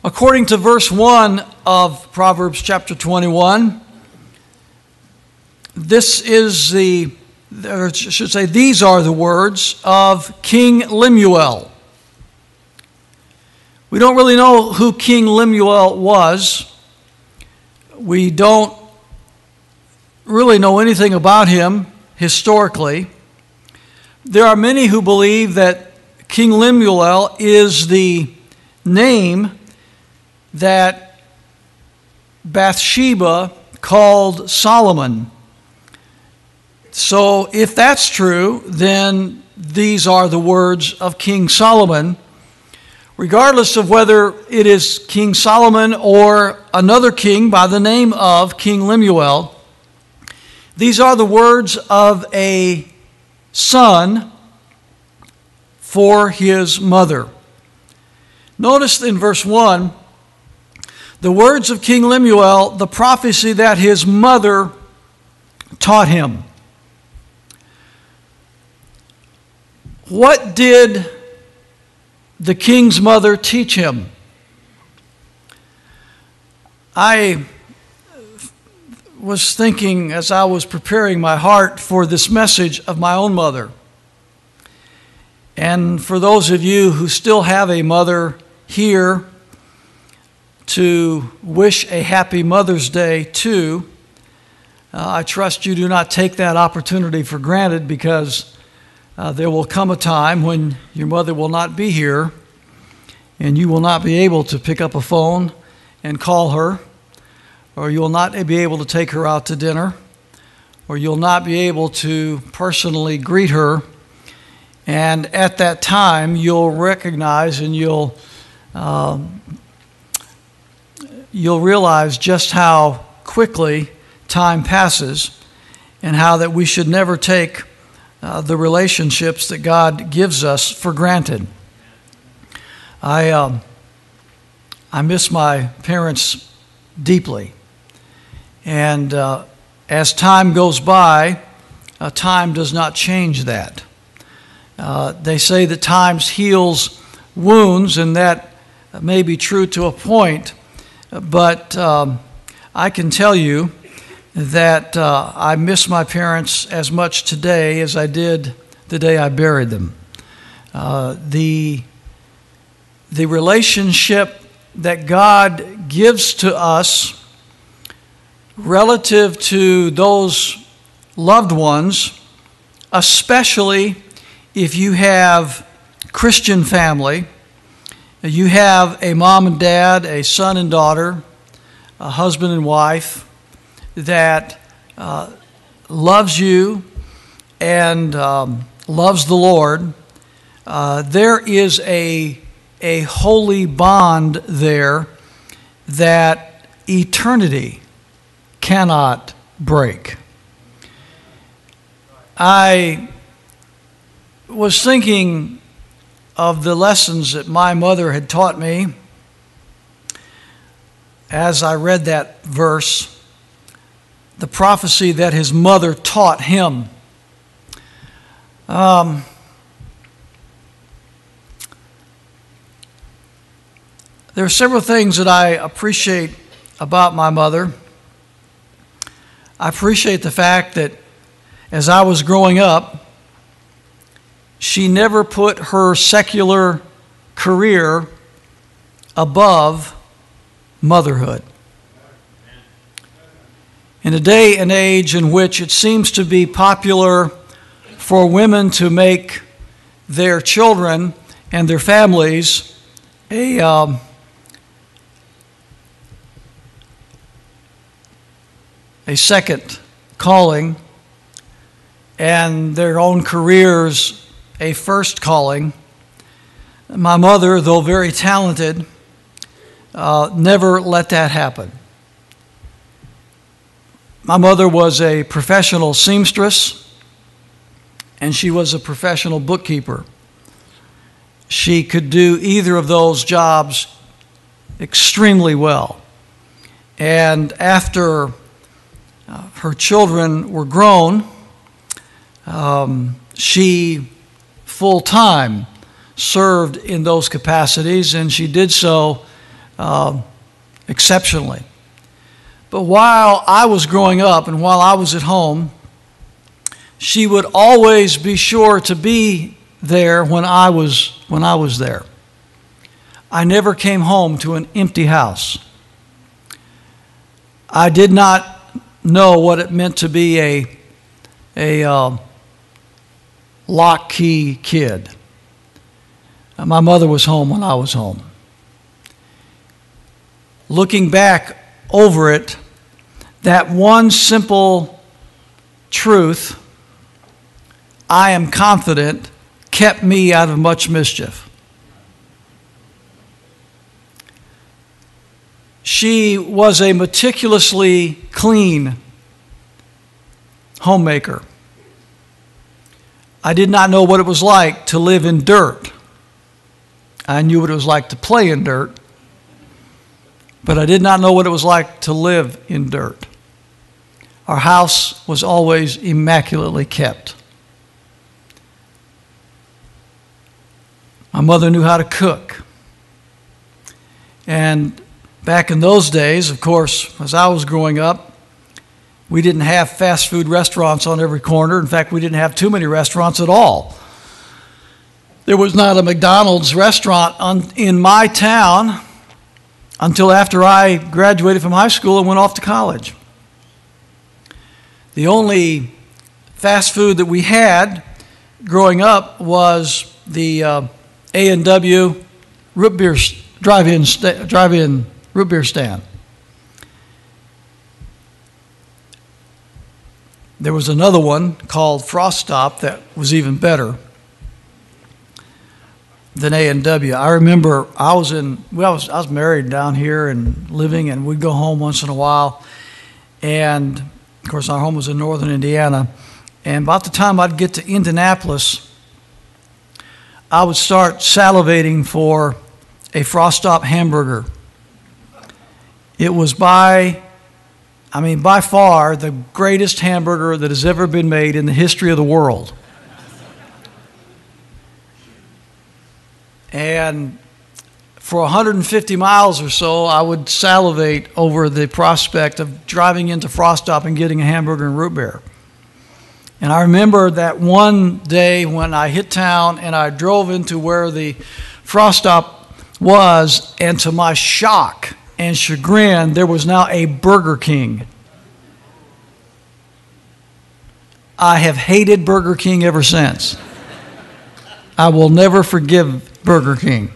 According to verse 1 of Proverbs chapter 21, these are the words of King Lemuel. We don't really know who King Lemuel was. We don't really know anything about him historically. There are many who believe that King Lemuel is the name that Bathsheba called Solomon. So if that's true, then these are the words of King Solomon. Regardless of whether it is King Solomon or another king by the name of King Lemuel, these are the words of a son for his mother. Notice in verse 1, the words of King Lemuel, the prophecy that his mother taught him. What did the king's mother teach him? I was thinking as I was preparing my heart for this message of my own mother. And for those of you who still have a mother here, to wish a happy Mother's Day too. I trust you do not take that opportunity for granted, because there will come a time when your mother will not be here and you will not be able to pick up a phone and call her, or you will not be able to take her out to dinner, or you'll not be able to personally greet her. And at that time, you'll recognize and you'll realize just how quickly time passes, and how that we should never take the relationships that God gives us for granted. I miss my parents deeply, and as time goes by, time does not change that. They say that time heals wounds, and that may be true to a point. But I can tell you that I miss my parents as much today as I did the day I buried them. The relationship that God gives to us relative to those loved ones, especially if you have Christian family, you have a mom and dad, a son and daughter, a husband and wife that loves you and loves the Lord. There is a holy bond there that eternity cannot break. I was thinking of the lessons that my mother had taught me as I read that verse, the prophecy that his mother taught him. There are several things that I appreciate about my mother. I appreciate the fact that as I was growing up, she never put her secular career above motherhood. In a day and age in which it seems to be popular for women to make their children and their families a second calling, and their own careers a first calling, my mother, though very talented, never let that happen. My mother was a professional seamstress, and she was a professional bookkeeper. She could do either of those jobs extremely well. And after her children were grown, she full-time served in those capacities, and she did so exceptionally. But while I was growing up and while I was at home, she would always be sure to be there when I was there. I never came home to an empty house. I did not know what it meant to be a lock key kid. My mother was home when I was home. Looking back over it, that one simple truth, I am confident, kept me out of much mischief. She was a meticulously clean homemaker. I did not know what it was like to live in dirt. I knew what it was like to play in dirt, but I did not know what it was like to live in dirt. Our house was always immaculately kept. My mother knew how to cook. And back in those days, of course, as I was growing up, we didn't have fast food restaurants on every corner. In fact, we didn't have too many restaurants at all. There was not a McDonald's restaurant in my town until after I graduated from high school and went off to college. The only fast food that we had growing up was the A&W root beer drive-in root beer stand. There was another one called Frost Stop that was even better than A&W. I remember I was married down here and living, and we'd go home once in a while. And of course, our home was in northern Indiana. And about the time I'd get to Indianapolis, I would start salivating for a Frost Stop hamburger. It was by far the greatest hamburger that has ever been made in the history of the world. And for 150 miles or so, I would salivate over the prospect of driving into Frost Stop and getting a hamburger and root beer. And I remember that one day when I hit town and I drove into where the Frost Stop was, and to my shock and chagrin, there was now a Burger King. I have hated Burger King ever since. I will never forgive Burger King.